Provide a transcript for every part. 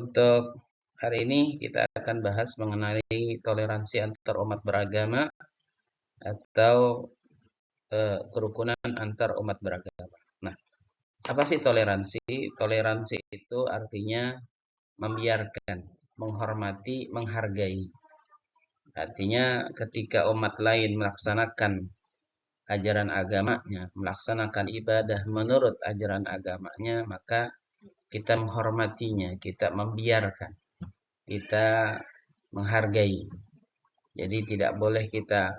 Untuk hari ini kita akan bahas mengenai toleransi antar umat beragama atau kerukunan antar umat beragama. Nah, apa sih toleransi? Toleransi itu artinya membiarkan, menghormati, menghargai. Artinya ketika umat lain melaksanakan ajaran agamanya, melaksanakan ibadah menurut ajaran agamanya, maka kita menghormatinya, kita membiarkan, kita menghargai. Jadi tidak boleh kita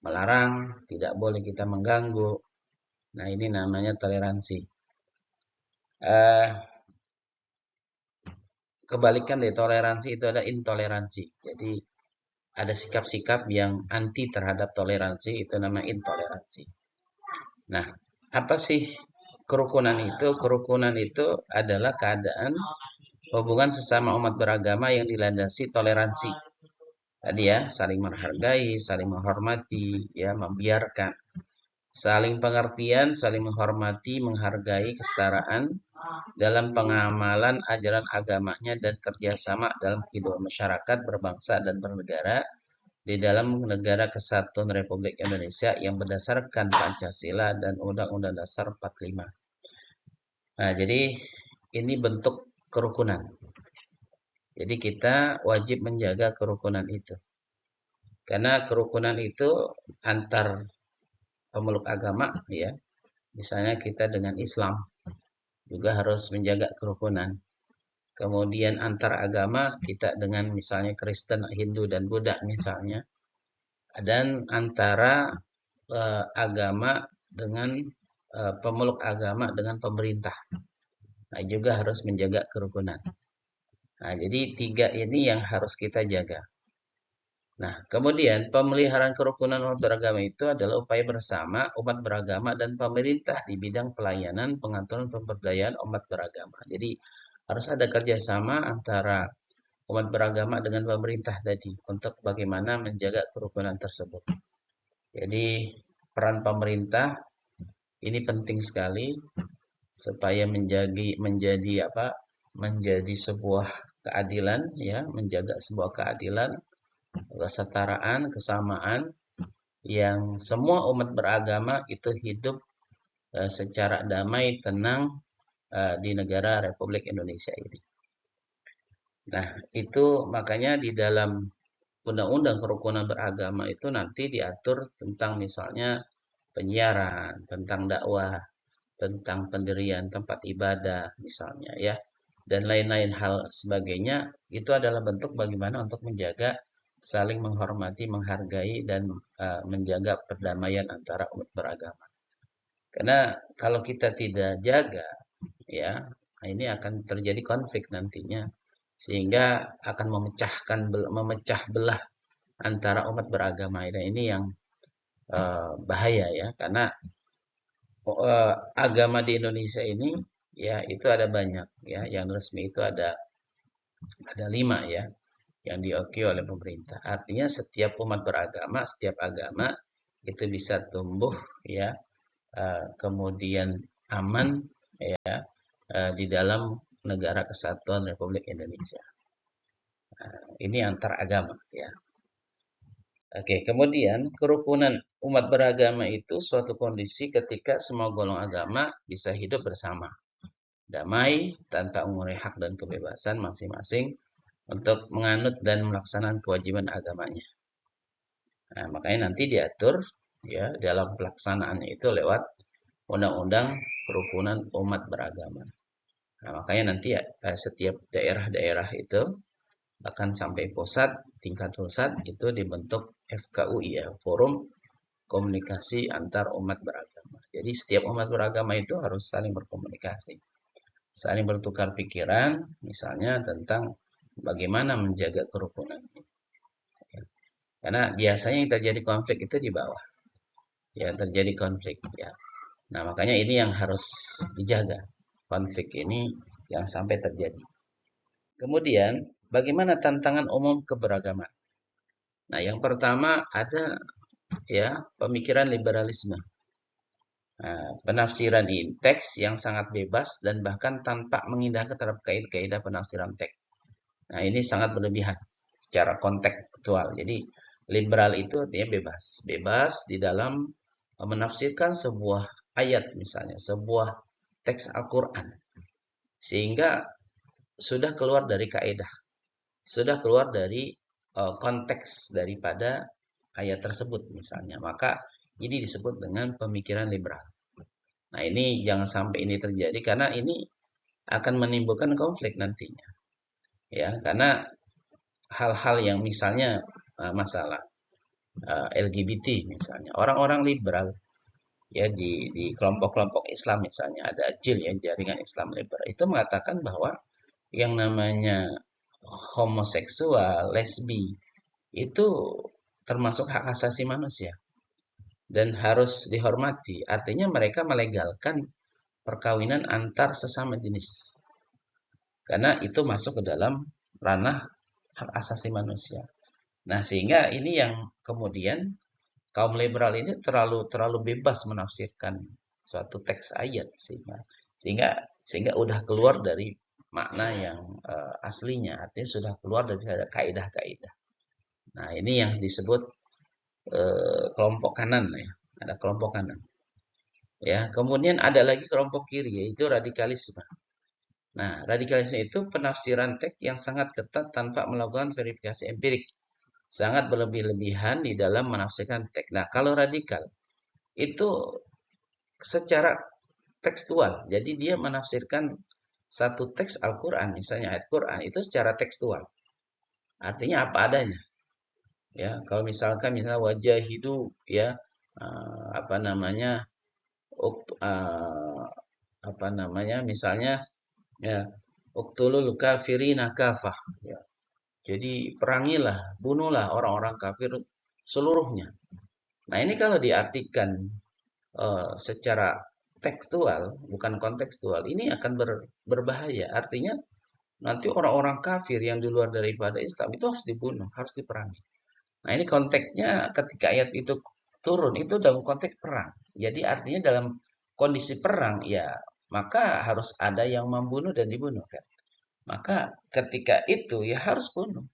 melarang, tidak boleh kita mengganggu. Nah, ini namanya toleransi. Kebalikan dari toleransi itu ada intoleransi. Jadi ada sikap-sikap yang anti terhadap toleransi, itu namanya intoleransi. Nah, apa sih kerukunan itu? Kerukunan itu adalah keadaan hubungan sesama umat beragama yang dilandasi toleransi. Tadi ya, saling menghargai, saling menghormati, ya, membiarkan. Saling pengertian, saling menghormati, menghargai kesetaraan dalam pengamalan ajaran agamanya dan kerjasama dalam kehidupan masyarakat berbangsa dan bernegara di dalam negara kesatuan Republik Indonesia yang berdasarkan Pancasila dan Undang-Undang Dasar 45. Nah, jadi ini bentuk kerukunan. Jadi kita wajib menjaga kerukunan itu. Karena kerukunan itu antar pemeluk agama, ya. Misalnya kita dengan Islam juga harus menjaga kerukunan. Kemudian antar agama kita dengan misalnya Kristen, Hindu, dan Buddha misalnya. Dan antara agama dengan pemeluk agama dengan pemerintah. Nah, juga harus menjaga kerukunan. Nah, jadi tiga ini yang harus kita jaga. Nah, kemudian pemeliharaan kerukunan umat beragama itu adalah upaya bersama umat beragama dan pemerintah di bidang pelayanan, pengaturan, pemberdayaan umat beragama. Jadi harus ada kerjasama antara umat beragama dengan pemerintah tadi untuk bagaimana menjaga kerukunan tersebut. Jadi peran pemerintah ini penting sekali supaya menjadi sebuah keadilan, ya, menjaga sebuah keadilan, kesetaraan, kesamaan yang semua umat beragama itu hidup secara damai, tenang di negara Republik Indonesia ini. Nah, itu makanya di dalam Undang-Undang Kerukunan Beragama itu nanti diatur tentang misalnya penyiaran, tentang dakwah, tentang pendirian tempat ibadah misalnya, ya, dan lain-lain hal sebagainya. Itu adalah bentuk bagaimana untuk menjaga saling menghormati, menghargai, dan menjaga perdamaian antara umat beragama. Karena kalau kita tidak jaga, ya, ini akan terjadi konflik nantinya, sehingga akan memecah belah antara umat beragama. Dan ini yang bahaya, ya, karena agama di Indonesia ini, ya, itu ada banyak, ya, yang resmi itu ada 5, ya, yang diakui oleh pemerintah. Artinya setiap umat beragama, setiap agama itu bisa tumbuh, ya, kemudian aman, ya, di dalam negara kesatuan Republik Indonesia. Ini antar agama, ya. Oke, kemudian kerukunan umat beragama itu suatu kondisi ketika semua golongan agama bisa hidup bersama, damai, tanpa mengurangi hak dan kebebasan masing-masing untuk menganut dan melaksanakan kewajiban agamanya. Nah, makanya nanti diatur, ya, dalam pelaksanaannya itu lewat Undang-Undang Kerukunan Umat Beragama. Nah, makanya nanti ya, setiap daerah-daerah itu bahkan sampai tingkat pusat itu dibentuk FKUI, ya, Forum Komunikasi Antar Umat Beragama. Jadi setiap umat beragama itu harus saling berkomunikasi, saling bertukar pikiran, misalnya tentang bagaimana menjaga kerukunan. Karena biasanya yang terjadi konflik itu di bawah, ya, terjadi konflik, ya. Nah, makanya ini yang harus dijaga, konflik ini yang sampai terjadi. Kemudian, bagaimana tantangan umum keberagaman? Nah, yang pertama ada, ya, pemikiran liberalisme. Nah, penafsiran teks yang sangat bebas dan bahkan tanpa mengindahkan terhadap kaidah-kaidah penafsiran teks. Nah, ini sangat berlebihan secara kontekstual. Jadi, liberal itu artinya bebas. Bebas di dalam menafsirkan sebuah ayat misalnya, sebuah teks Al-Quran. Sehingga sudah keluar dari kaidah, sudah keluar dari konteks daripada ayat tersebut misalnya. Maka ini disebut dengan pemikiran liberal. Nah, ini jangan sampai ini terjadi karena ini akan menimbulkan konflik nantinya. Ya, karena hal-hal yang misalnya masalah LGBT misalnya. Orang-orang liberal ya di kelompok-kelompok Islam misalnya ada JIL ya, jaringan Islam liberal itu mengatakan bahwa yang namanya homoseksual, lesbi itu termasuk hak asasi manusia dan harus dihormati. Artinya mereka melegalkan perkawinan antar sesama jenis. Karena itu masuk ke dalam ranah hak asasi manusia. Nah, sehingga ini yang kemudian kaum liberal ini terlalu terlalu bebas menafsirkan suatu teks ayat sehingga sehingga udah keluar dari makna yang aslinya, artinya sudah keluar dari kaidah-kaidah. Nah, ini yang disebut kelompok kanan ya. Ada kelompok kanan. Ya, kemudian ada lagi kelompok kiri yaitu radikalisme. Nah, radikalisme itu penafsiran teks yang sangat ketat tanpa melakukan verifikasi empirik. Sangat berlebih-lebihan di dalam menafsirkan teks. Nah, kalau radikal itu secara tekstual. Jadi dia menafsirkan satu teks Al-Quran, misalnya ayat Quran, itu secara tekstual. Artinya apa adanya. Ya, kalau misalnya wajah hidup, ya, apa namanya, uh, apa namanya, misalnya, ya, uktulul kafirina kafah. Ya. Jadi perangilah, bunuhlah orang-orang kafir seluruhnya. Nah ini kalau diartikan secara tekstual, bukan kontekstual, ini akan berbahaya. Artinya nanti orang-orang kafir yang di luar daripada Islam itu harus dibunuh, harus diperangi. Nah ini konteksnya ketika ayat itu turun, itu dalam konteks perang. Jadi artinya dalam kondisi perang, ya maka harus ada yang membunuh dan dibunuh kan. Maka ketika itu ya harus bunuh.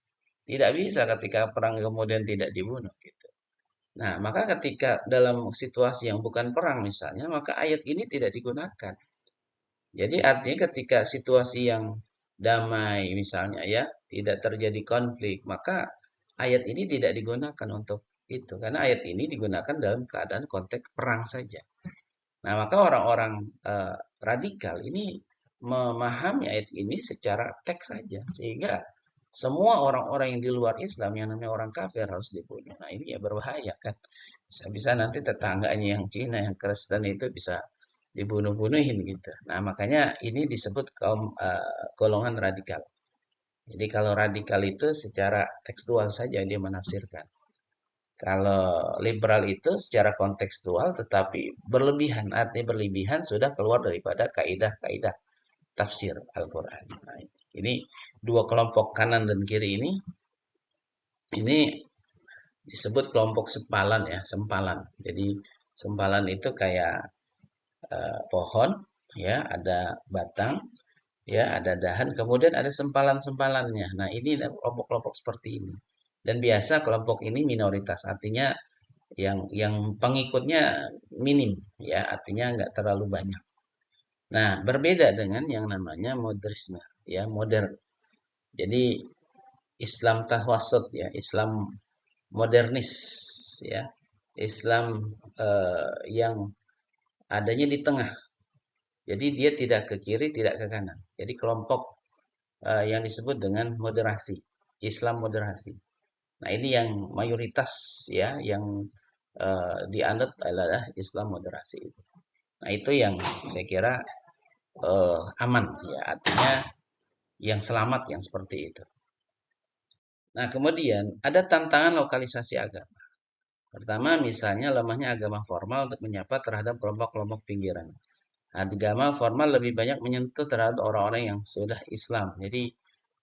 Tidak bisa ketika perang kemudian tidak dibunuh gitu. Nah, maka ketika dalam situasi yang bukan perang misalnya, maka ayat ini tidak digunakan. Jadi artinya ketika situasi yang damai misalnya ya, tidak terjadi konflik, maka ayat ini tidak digunakan untuk itu. Karena ayat ini digunakan dalam keadaan konteks perang saja. Nah, maka orang-orang radikal ini memahami ayat ini secara teks saja. Sehingga semua orang-orang yang di luar Islam yang namanya orang kafir harus dibunuh. Nah, ini ya berbahaya kan. Bisa-bisa nanti tetangganya yang Cina, yang Kristen itu bisa dibunuh-bunuhin gitu. Nah, makanya ini disebut kaum golongan radikal. Jadi kalau radikal itu secara tekstual saja dia menafsirkan. Kalau liberal itu secara kontekstual tetapi berlebihan, artinya berlebihan sudah keluar daripada kaidah-kaidah tafsir Al-Quran. Nah, ini dua kelompok kanan dan kiri ini disebut kelompok sempalan ya, sempalan. Jadi sempalan itu kayak pohon ya, ada batang ya, ada dahan, kemudian ada sempalan-sempalannya. Nah, ini kelompok-kelompok seperti ini. Dan biasa kelompok ini minoritas, artinya yang pengikutnya minim ya, artinya nggak terlalu banyak. Nah, berbeda dengan yang namanya modernisme ya, modern. Jadi Islam tawasud ya, Islam modernis ya, Islam yang adanya di tengah. Jadi dia tidak ke kiri, tidak ke kanan. Jadi kelompok yang disebut dengan moderasi, Islam moderasi. Nah ini yang mayoritas ya, yang dianut adalah Islam moderasi itu. Nah itu yang saya kira aman ya, artinya yang selamat yang seperti itu. Nah kemudian ada tantangan lokalisasi agama. Pertama misalnya lemahnya agama formal untuk menyapa terhadap kelompok-kelompok pinggiran. Agama formal lebih banyak menyentuh terhadap orang-orang yang sudah Islam. Jadi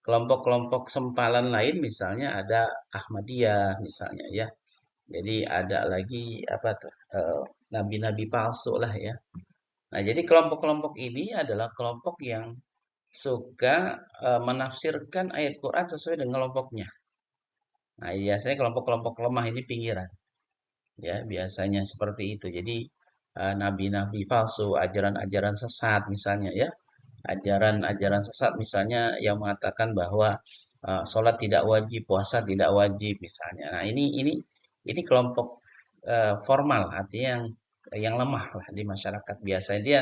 kelompok-kelompok sempalan lain misalnya ada Ahmadiyah misalnya ya. Jadi ada lagi apa tuh nabi-nabi palsu lah ya. Nah, jadi kelompok-kelompok ini adalah kelompok yang suka menafsirkan ayat Quran sesuai dengan kelompoknya. Nah, biasanya kelompok-kelompok lemah ini pinggiran, ya biasanya seperti itu. Jadi nabi-nabi palsu, ajaran-ajaran sesat misalnya ya, ajaran-ajaran sesat misalnya yang mengatakan bahwa sholat tidak wajib, puasa tidak wajib misalnya. Nah, ini kelompok formal, artinya yang lemah lah di masyarakat. Biasanya dia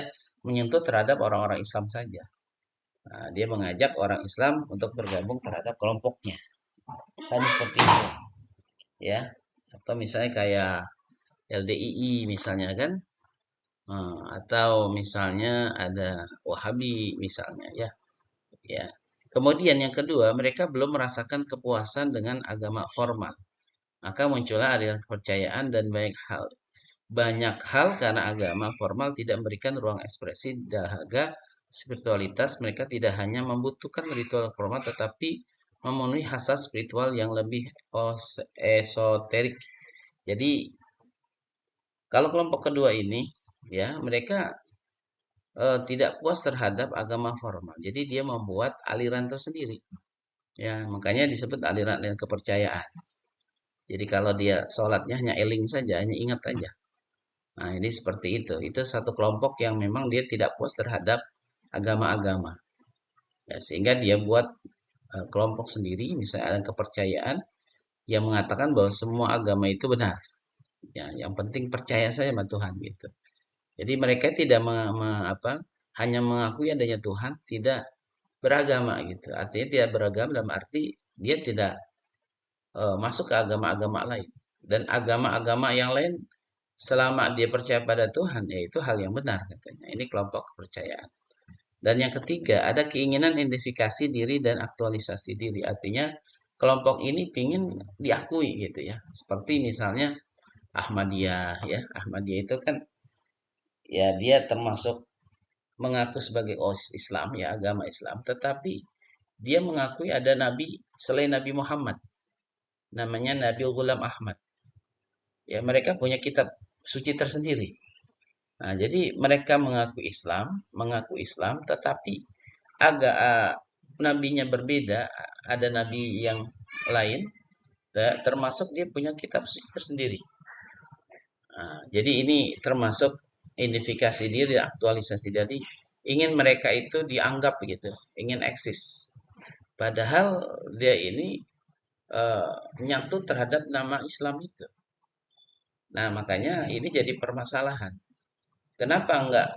menyentuh terhadap orang-orang Islam saja. Nah, dia mengajak orang Islam untuk bergabung terhadap kelompoknya. Misalnya seperti itu, ya. Atau misalnya kayak LDII misalnya kan, atau misalnya ada Wahabi misalnya ya. Ya. Kemudian yang kedua, mereka belum merasakan kepuasan dengan agama formal. Maka muncullah aliran kepercayaan dan banyak hal karena agama formal tidak memberikan ruang ekspresi dahaga spiritualitas. Mereka tidak hanya membutuhkan ritual formal tetapi memenuhi hasrat spiritual yang lebih esoterik. Jadi kalau kelompok kedua ini ya mereka tidak puas terhadap agama formal. Jadi dia membuat aliran tersendiri. Ya, makanya disebut aliran-aliran kepercayaan. Jadi kalau dia sholatnya hanya eling saja, hanya ingat saja. Nah, ini seperti itu. Itu satu kelompok yang memang dia tidak puas terhadap agama-agama. Ya, sehingga dia buat kelompok sendiri, misalnya ada kepercayaan yang mengatakan bahwa semua agama itu benar. Ya, yang penting percaya saja sama Tuhan gitu. Jadi mereka tidak hanya mengakui adanya Tuhan, tidak beragama gitu. Artinya tidak beragama dalam arti dia tidak masuk ke agama-agama lain. Dan agama-agama yang lain selama dia percaya pada Tuhan, yaitu hal yang benar katanya. Ini kelompok kepercayaan. Dan yang ketiga, ada keinginan identifikasi diri dan aktualisasi diri. Artinya kelompok ini ingin diakui gitu ya. Seperti misalnya Ahmadiyah ya. Ahmadiyah itu kan ya dia termasuk mengaku sebagai Islam ya, agama Islam, tetapi dia mengakui ada nabi selain Nabi Muhammad, namanya Nabi Ghulam Ahmad. Ya, mereka punya kitab suci tersendiri. Nah, jadi mereka mengaku Islam, tetapi agak nabinya berbeda, ada nabi yang lain, termasuk dia punya kitab suci tersendiri. Nah, jadi ini termasuk identifikasi diri, aktualisasi diri. Ingin mereka itu dianggap gitu, ingin eksis. Padahal dia ini nyatu terhadap nama Islam itu. Nah, makanya ini jadi permasalahan. Kenapa enggak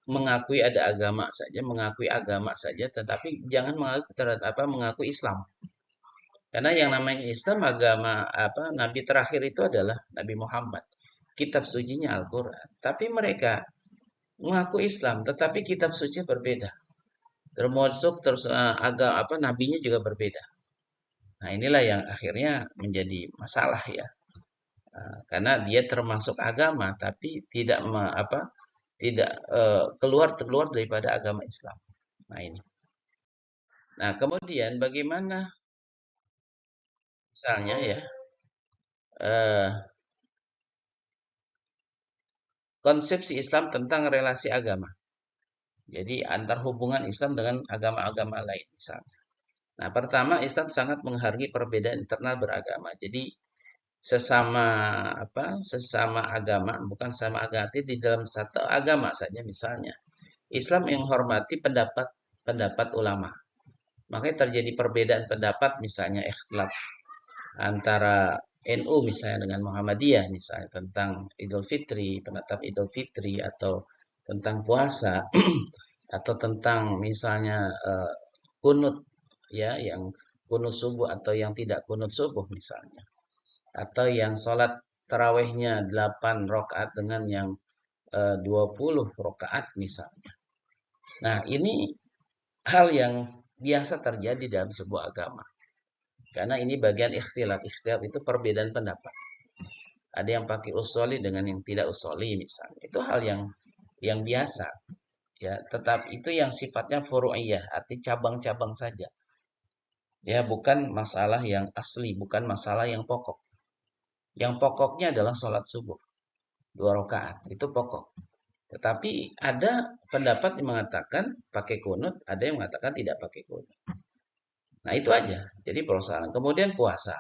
mengakui ada agama saja, mengakui agama saja, tetapi jangan mengakui Islam. Karena yang namanya Islam agama nabi terakhir itu adalah Nabi Muhammad. Kitab sucinya Al-Qur'an. Tapi mereka mengaku Islam, tetapi kitab suci berbeda. Termasuk agama nabinya juga berbeda. Nah, inilah yang akhirnya menjadi masalah ya. Karena dia termasuk agama tapi tidak keluar daripada agama Islam. Nah, ini. Nah, kemudian bagaimana misalnya ya eh, konsepsi Islam tentang relasi agama. Jadi antar hubungan Islam dengan agama-agama lain misalnya. Nah, pertama Islam sangat menghargai perbedaan internal beragama. Jadi sesama sesama agama, bukan sama agama di dalam satu agama saja misalnya. Islam yang menghormati pendapat ulama. Makanya terjadi perbedaan pendapat misalnya ikhtilaf antara NU misalnya dengan Muhammadiyah misalnya tentang Idul Fitri, penetap Idul Fitri atau tentang puasa atau tentang misalnya kunut ya yang kunut subuh atau yang tidak kunut subuh misalnya atau yang sholat tarawehnya 8 rakaat dengan yang 20 rakaat misalnya. Nah, ini hal yang biasa terjadi dalam sebuah agama. Karena ini bagian ikhtilaf. Ikhtilaf itu perbedaan pendapat. Ada yang pakai usoli dengan yang tidak usoli misalnya. Itu hal yang biasa. Ya, tetap itu yang sifatnya furu'iyah, arti cabang-cabang saja. Ya, bukan masalah yang asli, bukan masalah yang pokok. Yang pokoknya adalah sholat subuh. 2 rakaat, itu pokok. Tetapi ada pendapat yang mengatakan pakai kunut, ada yang mengatakan tidak pakai kunut. Nah, itu aja. Jadi persoalan. Kemudian puasa.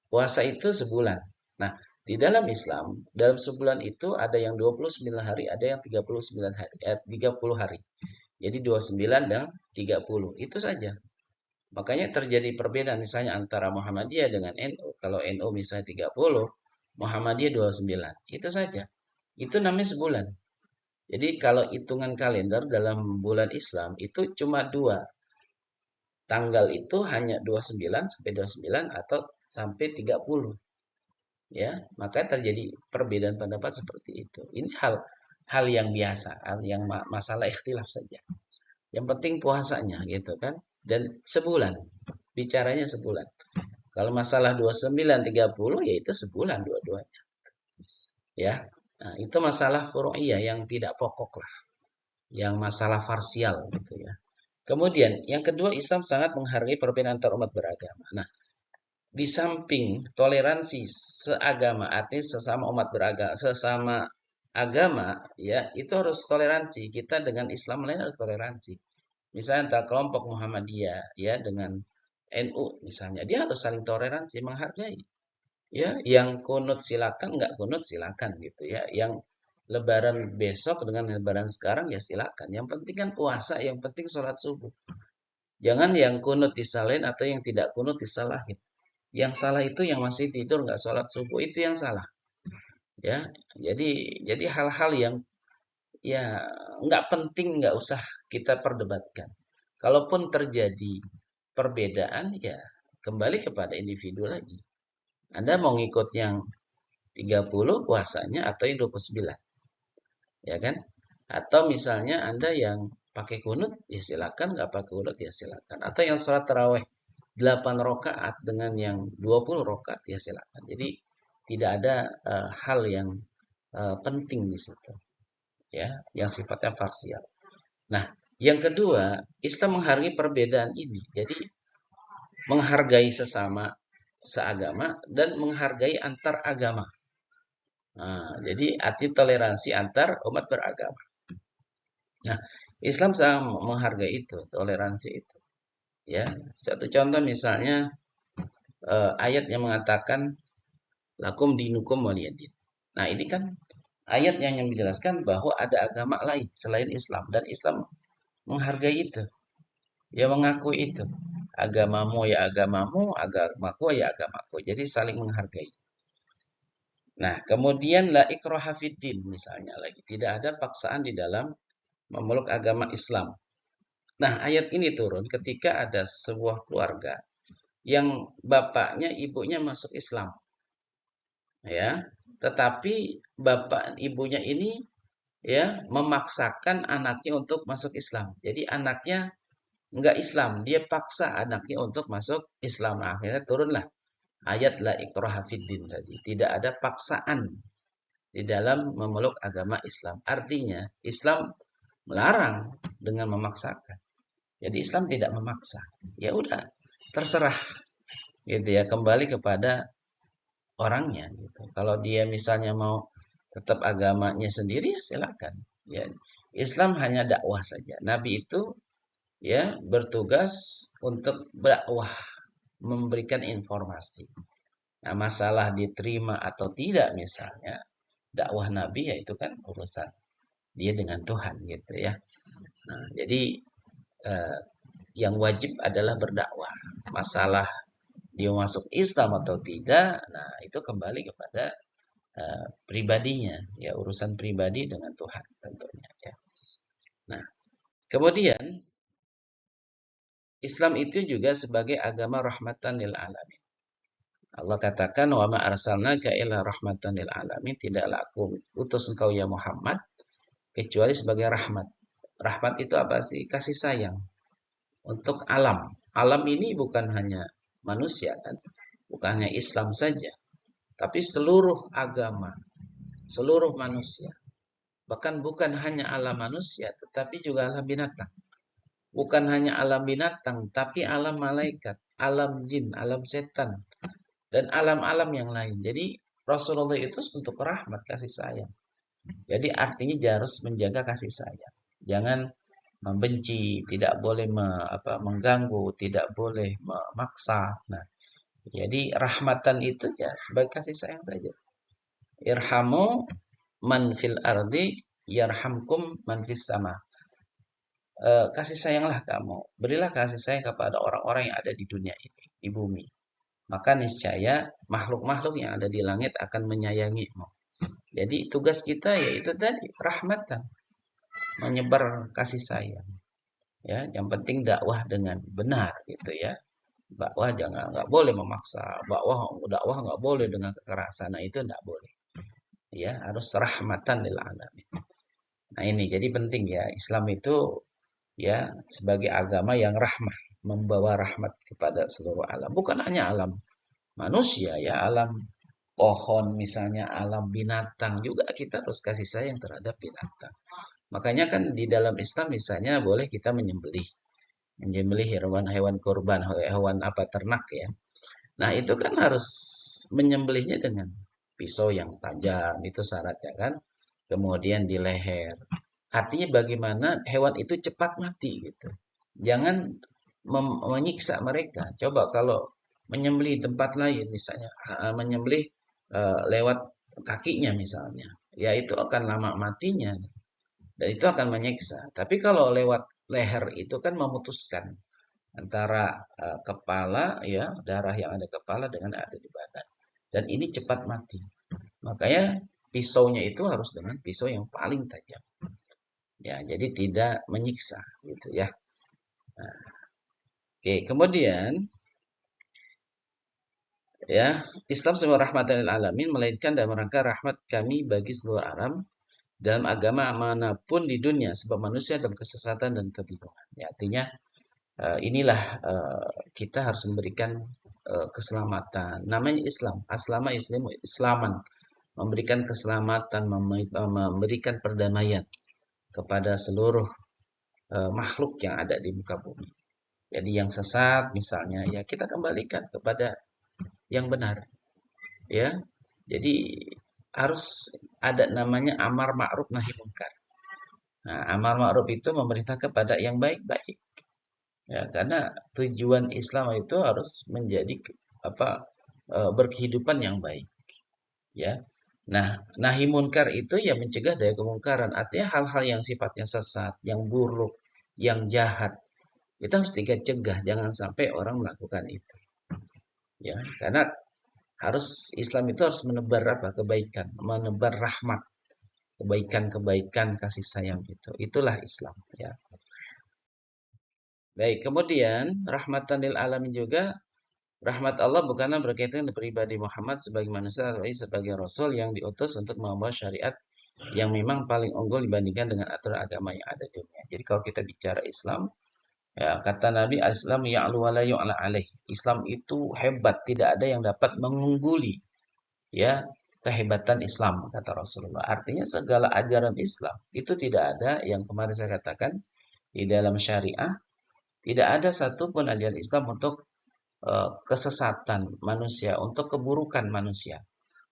Puasa itu sebulan. Nah, di dalam Islam, dalam sebulan itu ada yang 29 hari, ada yang 39 hari, 30 hari. Jadi 29 dan 30. Itu saja. Makanya terjadi perbedaan misalnya antara Muhammadiyah dengan NU. Kalau NU misalnya 30, Muhammadiyah 29. Itu saja. Itu namanya sebulan. Jadi kalau hitungan kalender dalam bulan Islam itu cuma dua. Tanggal itu hanya 29 sampai 29 atau sampai 30. Ya, maka terjadi perbedaan pendapat seperti itu. Ini hal yang biasa, hal yang masalah ikhtilaf saja. Yang penting puasanya gitu kan. Dan sebulan. Bicaranya sebulan. Kalau masalah 29 30 ya itu sebulan dua-duanya. Ya. Nah, itu masalah furu'iyah yang tidak pokok lah. Yang masalah farsial gitu ya. Kemudian yang kedua, Islam sangat menghargai perbedaan antar umat beragama. Nah, di samping toleransi seagama, artinya sesama umat beragama, sesama agama, ya itu harus toleransi. Kita dengan Islam lain harus toleransi. Misalnya antara kelompok Muhammadiyah ya dengan NU misalnya, dia harus saling toleransi, menghargai. Ya, yang kunut silakan, nggak kunut silakan gitu ya. Yang Lebaran besok dengan Lebaran sekarang ya silakan. Yang penting kan puasa, yang penting sholat subuh. Jangan yang kunut disalahin atau yang tidak kunut disalahin. Yang salah itu yang masih tidur nggak sholat subuh, itu yang salah. Ya, jadi hal-hal yang ya nggak penting, nggak usah kita perdebatkan. Kalaupun terjadi perbedaan ya kembali kepada individu lagi. Anda mau ngikut yang 30 puasanya atau yang 29, ya kan? Atau misalnya Anda yang pakai kunut ya silakan, nggak pakai kunut ya silakan. Atau yang sholat taraweh 8 rakaat dengan yang 20 rakaat ya silakan. Jadi tidak ada hal yang penting di situ, ya, yang sifatnya parsial. Nah, yang kedua, Islam menghargai perbedaan ini. Jadi menghargai sesama seagama dan menghargai antar agama. Nah, jadi arti toleransi antar umat beragama. Nah, Islam sangat menghargai itu, toleransi itu. Ya, satu contoh misalnya ayat yang mengatakan lakum dinukum waliyadin. Nah, ini kan ayat yang menjelaskan bahwa ada agama lain selain Islam dan Islam menghargai itu. Ya mengakui itu. Agamamu ya agamamu, agamaku ya agamaku. Jadi saling menghargai. Nah, kemudian la ikraha fiddin misalnya lagi. Tidak ada paksaan di dalam memeluk agama Islam. Nah, ayat ini turun ketika ada sebuah keluarga yang bapaknya ibunya masuk Islam. Ya, tetapi bapak ibunya ini ya memaksakan anaknya untuk masuk Islam. Jadi anaknya enggak Islam, dia paksa anaknya untuk masuk Islam. Nah, akhirnya turunlah ayat la ikraha fiddin tadi. Tidak ada paksaan di dalam memeluk agama Islam. Artinya Islam melarang dengan memaksakan. Jadi Islam tidak memaksa. Ya udah, terserah gitu ya, kembali kepada orangnya gitu. Kalau dia misalnya mau tetap agamanya sendiri ya silakan. Ya, Islam hanya dakwah saja. Nabi itu ya bertugas untuk dakwah, memberikan informasi. Nah, masalah diterima atau tidak misalnya dakwah Nabi ya itu kan urusan dia dengan Tuhan gitu ya. Nah, jadi eh, yang wajib adalah berdakwah. Masalah dia masuk Islam atau tidak, nah itu kembali kepada pribadinya, ya urusan pribadi dengan Tuhan tentunya. Ya. Nah, kemudian Islam itu juga sebagai agama rahmatan lil alamin. Allah katakan wa ma arsalnaka illa rahmatan lil alamin, tidaklah aku utus engkau ya Muhammad kecuali sebagai rahmat. Rahmat itu apa sih? Kasih sayang untuk alam. Alam ini bukan hanya manusia kan, bukan hanya Islam saja, tapi seluruh agama, seluruh manusia. Bahkan bukan hanya alam manusia, tetapi juga alam binatang. Bukan hanya alam binatang, tapi alam malaikat, alam jin, alam setan, dan alam-alam yang lain. Jadi Rasulullah itu untuk rahmat, kasih sayang. Jadi artinya dia harus menjaga kasih sayang. Jangan membenci, tidak boleh mengganggu, tidak boleh memaksa. Nah, jadi rahmatan itu ya sebagai kasih sayang saja. Irhamu man fil ardi yarhamkum man fis sama. Kasih sayanglah kamu. Berilah kasih sayang kepada orang-orang yang ada di dunia ini, di bumi. Maka niscaya makhluk-makhluk yang ada di langit akan menyayangimu. Jadi tugas kita yaitu tadi rahmatan, menyebar kasih sayang. Ya, yang penting dakwah dengan benar gitu ya. Dakwah jangan nggak boleh memaksa, dakwah nggak boleh dengan kekerasan. Nah, itu nggak boleh. Ya, harus rahmatan lil alamin. Nah, ini jadi penting ya. Islam itu ya sebagai agama yang rahmah, membawa rahmat kepada seluruh alam. Bukan hanya alam manusia ya, alam pohon misalnya, alam binatang juga kita harus kasih sayang terhadap binatang. Makanya kan di dalam Islam misalnya boleh kita menyembelih hewan-hewan kurban, hewan apa ternak ya. Nah, itu kan harus menyembelihnya dengan pisau yang tajam, itu syaratnya kan. Kemudian di leher. Artinya bagaimana hewan itu cepat mati gitu. Jangan menyiksa mereka. Coba kalau menyembelih tempat lain misalnya, menyembelih lewat kakinya misalnya, ya itu akan lama matinya dan itu akan menyiksa. Tapi kalau lewat leher itu kan memutuskan antara kepala ya, darah yang ada kepala dengan yang ada di badan. Dan ini cepat mati. Makanya pisaunya itu harus dengan pisau yang paling tajam. Ya, jadi tidak menyiksa gitu ya. Nah, oke, kemudian ya, Islam sebagai rahmatan lil alamin melainkan dalam rangka rahmat kami bagi seluruh alam dalam agama manapun di dunia sebab manusia dalam kesesatan dan kebingungan. Ya, artinya inilah kita harus memberikan keselamatan. Namanya Islam, aslama islimu islaman, memberikan keselamatan, memberikan perdamaian kepada seluruh makhluk yang ada di muka bumi. Jadi yang sesat misalnya ya kita kembalikan kepada yang benar, ya. Jadi harus ada namanya amar ma'ruf nahi munkar. Nah, amar ma'ruf itu memerintah kepada yang baik-baik. Ya, karena tujuan Islam itu harus menjadi apa berkehidupan yang baik, ya. Nah, nahi munkar itu ya mencegah dari kemungkaran. Artinya hal-hal yang sifatnya sesat, yang buruk, yang jahat, kita harus cegah, jangan sampai orang melakukan itu. Ya, karena Islam itu harus menebar apa? Kebaikan, menebar rahmat, kebaikan-kebaikan kasih sayang itu. Itulah Islam, ya. Baik, kemudian rahmatan lil alamin juga rahmat Allah bukanlah berkaitan dengan pribadi Muhammad sebagai manusia tapi sebagai rasul yang diutus untuk membawa syariat yang memang paling unggul dibandingkan dengan aturan agama yang ada di dunia. Jadi kalau kita bicara Islam, ya kata Nabi Islam ya'lu wa la yu'la alaih. Islam itu hebat, tidak ada yang dapat mengungguli ya kehebatan Islam kata Rasulullah. Artinya segala ajaran Islam itu tidak ada yang kemarin saya katakan di dalam syariah tidak ada satupun ajaran Islam untuk kesesatan manusia, untuk keburukan manusia.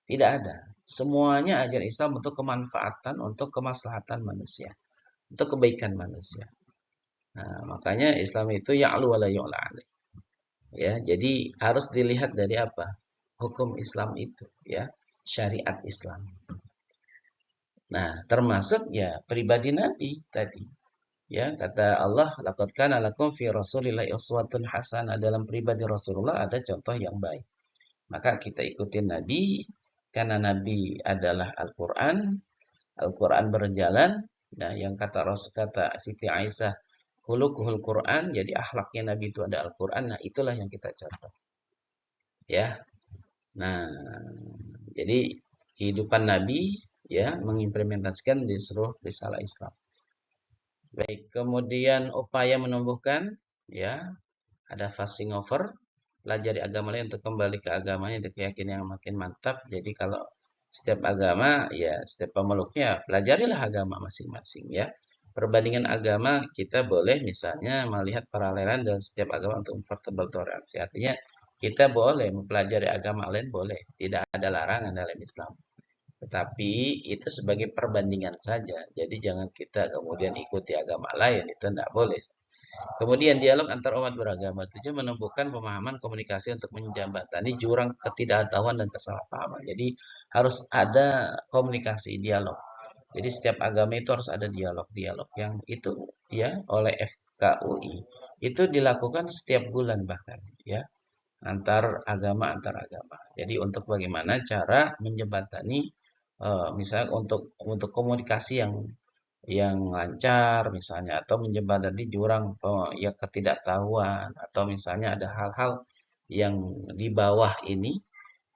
Tidak ada. Semuanya ajaran Islam untuk kemanfaatan, untuk kemaslahatan manusia, untuk kebaikan manusia. Nah, makanya Islam itu ya'lu wa la yu'la alaih. Ya, jadi harus dilihat dari apa? Hukum Islam itu, ya, syariat Islam. Nah, termasuk ya pribadi Nabi tadi. Ya, kata Allah, laqad kana lakum fi Rasulillahi uswatun hasanah. Dalam pribadi Rasulullah ada contoh yang baik. Maka kita ikutin Nabi karena Nabi adalah Al-Qur'an, Al-Qur'an berjalan. Nah, yang kata Siti Aisyah, khuluquhul Qur'an, jadi akhlaknya Nabi itu ada Al-Qur'an. Nah, itulah yang kita contoh. Ya. Nah, jadi kehidupan Nabi ya mengimplementasikan di seluruh risalah Islam. Baik, kemudian upaya menumbuhkan ya ada fasting over, pelajari agama lain untuk kembali ke agamanya dengan keyakinan yang makin mantap. Jadi kalau setiap agama ya setiap pemeluknya pelajarilah agama masing-masing ya. Perbandingan agama kita boleh misalnya melihat paralelan dalam setiap agama untuk mempertebal toleransi. Artinya kita boleh mempelajari agama lain boleh, tidak ada larangan dalam Islam. Tetapi itu sebagai perbandingan saja. Jadi jangan kita kemudian ikuti agama lain, itu tidak boleh. Kemudian dialog antar umat beragama tujuan menumbuhkan pemahaman komunikasi untuk menjembatani jurang ketidaktahuan dan kesalahpahaman. Jadi harus ada komunikasi, dialog. Jadi setiap agama itu harus ada dialog-dialog yang itu ya oleh FKUI itu dilakukan setiap bulan bahkan ya antar agama. Jadi untuk bagaimana cara menjembatani misalnya untuk komunikasi yang lancar misalnya atau menjembatani jurang ya ketidaktahuan atau misalnya ada hal-hal yang di bawah ini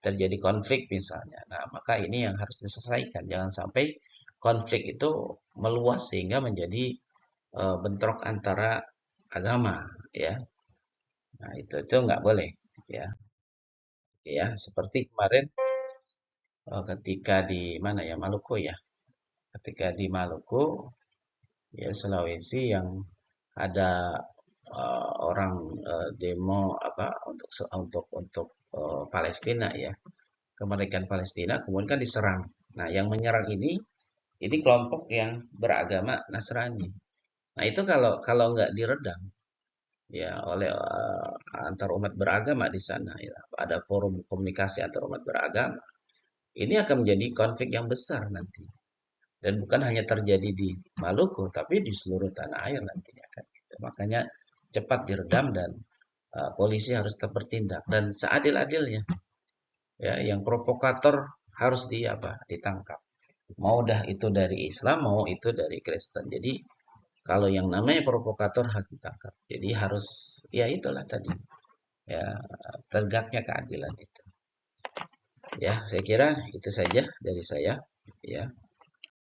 terjadi konflik misalnya. Nah, maka ini yang harus diselesaikan. Jangan sampai konflik itu meluas sehingga menjadi bentrok antara agama ya. Nah, itu nggak boleh ya. Ya, seperti kemarin ketika di mana ya Maluku ya. Ketika di Maluku ya Sulawesi yang ada orang demo apa untuk Palestina ya kemerdekaan Palestina kemudian kan diserang. Nah yang menyerang ini kelompok yang beragama Nasrani. Nah itu kalau nggak diredam ya oleh antar umat beragama di sana ya ada forum komunikasi antar umat beragama ini akan menjadi konflik yang besar nanti dan bukan hanya terjadi di Maluku tapi di seluruh tanah air nantinya kan gitu. Makanya cepat diredam dan polisi harus tetap bertindak dan seadil-adilnya ya yang provokator harus ditangkap mau dah itu dari Islam mau itu dari Kristen jadi kalau yang namanya provokator harus ditangkap jadi harus ya itulah tadi ya tegaknya keadilan itu ya saya kira itu saja dari saya ya